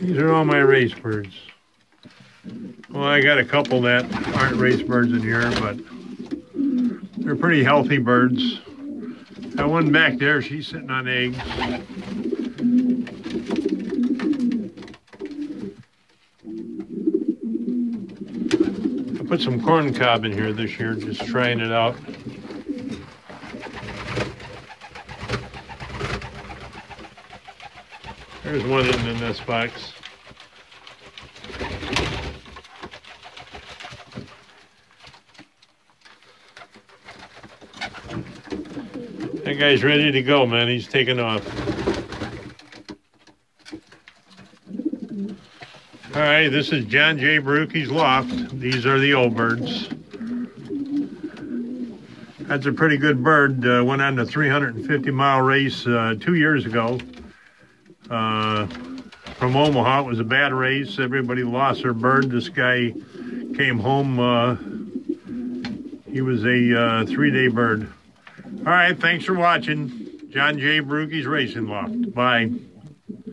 These are all my race birds. Well, I got a couple that aren't race birds in here, but they're pretty healthy birds. That one back there, she's sitting on eggs. I put some corn cob in here this year, just trying it out. There's one in this box. That guy's ready to go, man. He's taking off. All right, this is John J. Barucki's loft. These are the old birds. That's a pretty good bird. Went on a 350-mile race 2 years ago. From Omaha. It was a bad race. Everybody lost their bird. This guy came home. He was a 3-day bird. All right, thanks for watching. John J. Barucki's Racing Loft. Bye.